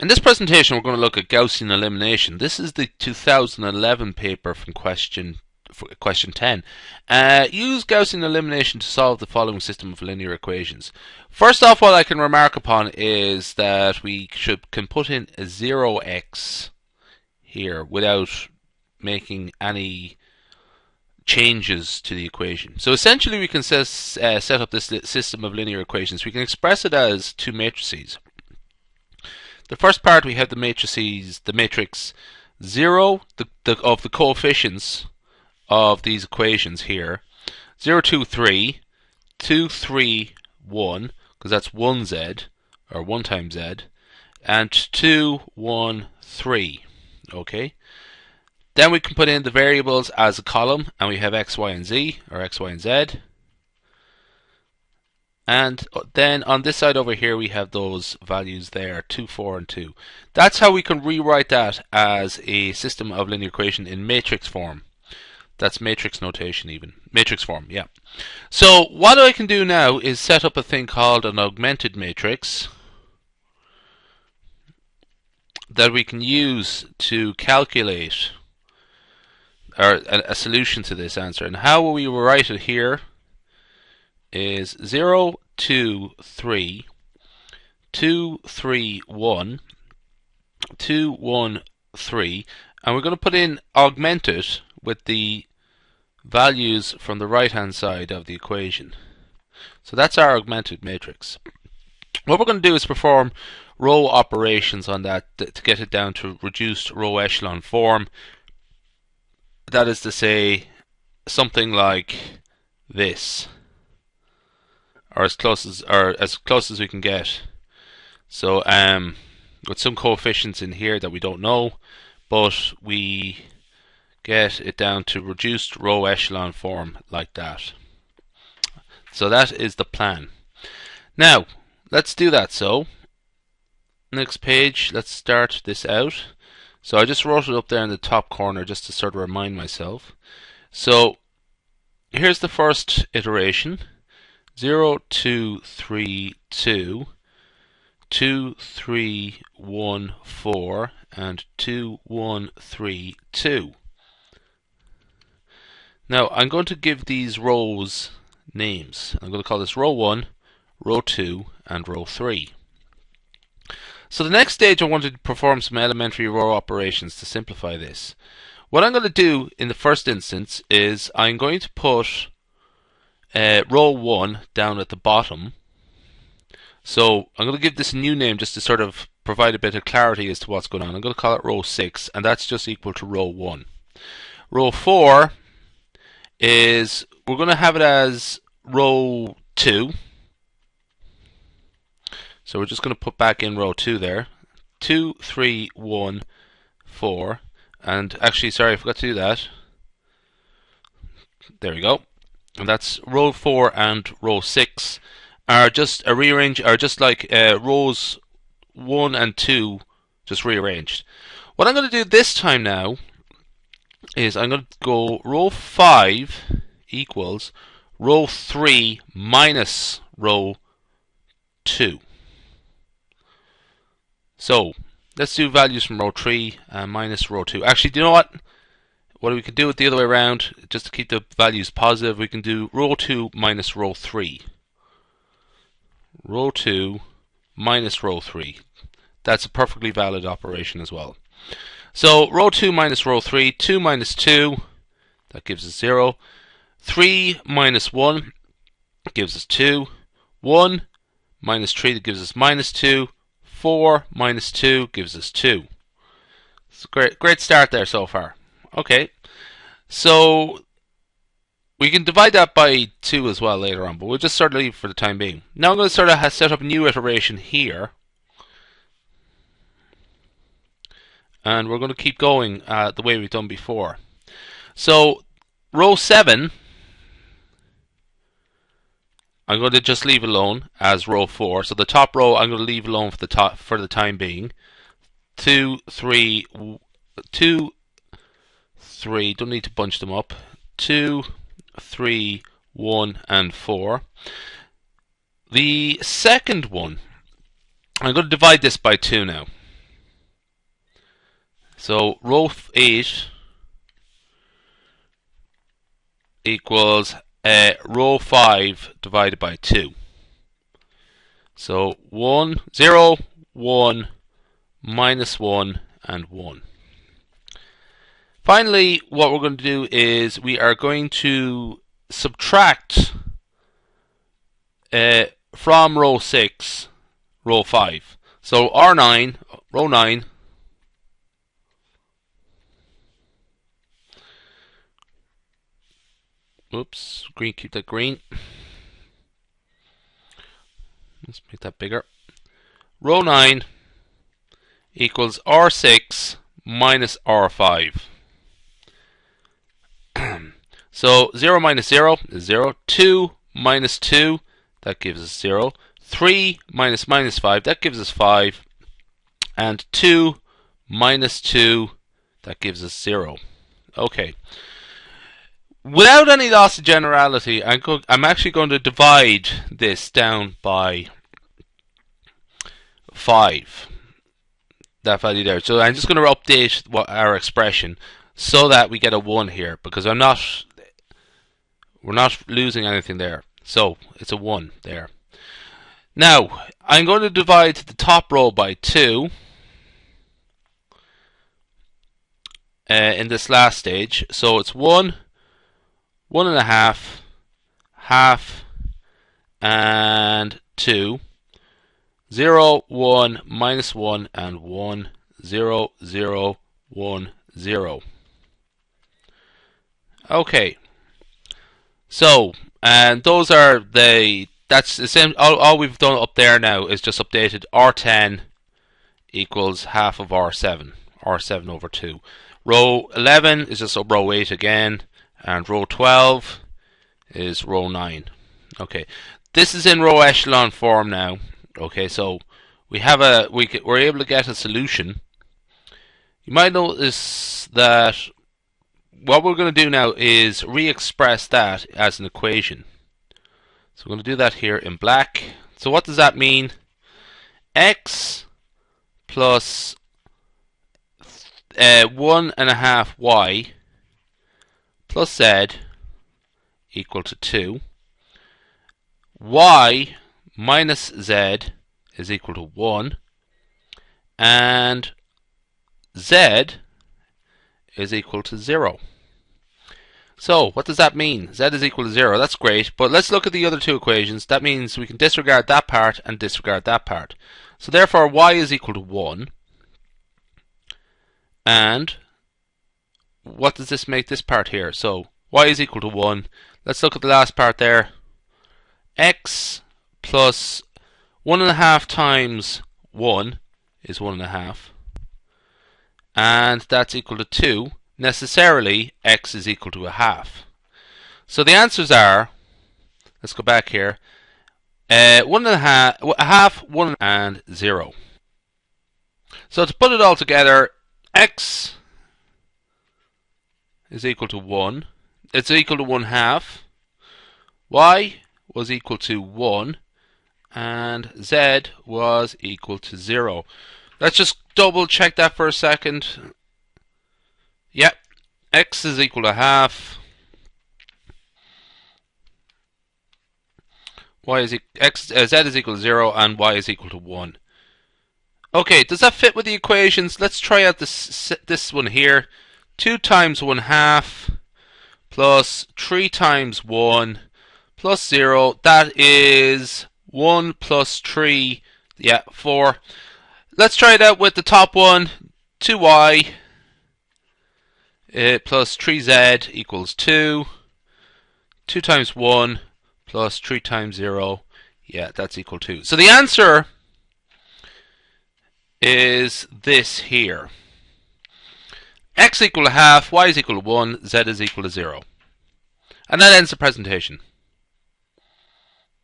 In this presentation, we're going to look at Gaussian elimination. This is the 2011 paper from question 10. Use Gaussian elimination to solve the following system of linear equations. First off, what I can remark upon is that we can put in a 0x here without making any changes to the equation. So essentially we can set up this system of linear equations. We can express it as two matrices. The first part, we have the matrices, the matrix 0 of the coefficients of these equations here. 0, 2, 3, 2, 3, 1, because that's 1z, or 1 times z, and 2, 1, 3. Okay? Then we can put in the variables as a column, and we have x, y, and z, or x, y, and z. And then on this side over here we have those values there, 2, 4, and 2. That's how we can rewrite that as a system of linear equation in matrix form. That's matrix notation even. Matrix form, yeah. So what I can do now is set up a thing called an augmented matrix that we can use to calculate a solution to this answer. And how will we write it here is 0, 2, 3, 2, 3, 1, 2, 1, 3, and we're going to put in augmented with the values from the right hand side of the equation. So that's our augmented matrix. What we're going to do is perform row operations on that to get it down to reduced row echelon form. That is to say, something like this, or as close as we can get. So with some coefficients in here that we don't know, but we get it down to reduced row echelon form like that. So that is the plan. Now let's do that. So next page, let's start this out. So I just wrote it up there in the top corner just to sort of remind myself. So here's the first iteration. 0, 2, 3, 2, 2, 3, 1, 4, and 2, 1, 3, 2. Now I'm going to give these rows names. I'm going to call this row 1, row 2, and row 3. So the next stage, I wanted to perform some elementary row operations to simplify this. What I'm going to do in the first instance is I'm going to put row 1 down at the bottom. So I'm going to give this a new name just to sort of provide a bit of clarity as to what's going on. I'm going to call it row 6, and that's just equal to row 1. Row 4 is, we're going to have it as row 2. So we're just going to put back in row 2 there. 2, 3, 1, 4. And actually, sorry, I forgot to do that. There we go. And that's row 4 and row 6 are just a rearrange, are just like rows 1 and 2 just rearranged. What I'm going to do this time now is I'm going to go row 5 equals row 3 minus row 2. So let's do values from row 3 minus row 2. Actually, do you know what? What we could do it the other way around, just to keep the values positive, we can do row 2 minus row 3. Row 2 minus row 3. That's a perfectly valid operation as well. So row 2 minus row 3, 2 minus 2, that gives us 0. 3 minus 1 gives us 2. 1 minus 3, that gives us minus 2. 4 minus 2 gives us 2. It's a great start there so far. Okay, so we can divide that by 2 as well later on, but we'll just sort of leave for the time being. Now I'm going to sort of set up a new iteration here, and we're going to keep going the way we've done before. So row 7, I'm going to just leave alone as row 4. So the top row I'm going to leave alone for the time being. 2, 3, 2, 3. Don't need to bunch them up. 2, 3, 1, and 4. The second one, I'm going to divide this by 2 now. So row 8 equals row 5 divided by 2. So 1, 0, 1, minus 1, and 1. Finally, what we're going to do is we are going to subtract from row 6, row 5. So R9, row 9, oops, green, keep that green. Let's make that bigger. Row 9 equals R6 minus R5. So 0 minus 0 is 0. 2 minus 2, that gives us 0. 3 minus minus 5, that gives us 5. And 2 minus 2, that gives us 0. Okay. Without any loss of generality, I'm actually going to divide this down by 5. That value there. So I'm just going to update our expression so that we get a 1 here, because we're not losing anything there. So it's a 1 there. Now I'm going to divide the top row by 2 in this last stage. So it's 1, 1.5, half, and 2. 0, 1, minus 1, and 1, 0, 0, 1, 0. Okay. So, and those are that's the same. All we've done up there now is just updated R10 equals half of R7, R7 over 2. Row 11 is just row 8 again, and row 12 is row 9. Okay, this is in row echelon form now. Okay, so we're able to get a solution. You might notice that what we're going to do now is re-express that as an equation. So we're going to do that here in black. So what does that mean? X plus 1.5 y plus z equal to 2. Y minus z is equal to 1. And z is equal to 0. So what does that mean? Z is equal to 0. That's great. But let's look at the other two equations. That means we can disregard that part and disregard that part. So therefore y is equal to 1. And what does this make this part here? So y is equal to 1. Let's look at the last part there. X plus 1.5 times 1 is 1.5. And that's equal to 2. Necessarily, x is equal to a half. So the answers are, let's go back here, 1.5, a half, 1, and 0. So to put it all together, x is equal to 1. It's equal to 1/2. Y was equal to 1. And z was equal to 0. Let's just double check that for a second. Yep, x is equal to half. Z is equal to 0, and y is equal to 1. Okay, does that fit with the equations? Let's try out this one here. 2 times 1/2 plus 3 times 1 plus 0. That is 1 plus 3. Yeah, 4. Let's try it out with the top one. 2y plus 3z equals 2. 2 times 1 plus 3 times 0. Yeah, that's equal to. So the answer is this here. X equal to half, y is equal to 1, z is equal to 0. And that ends the presentation.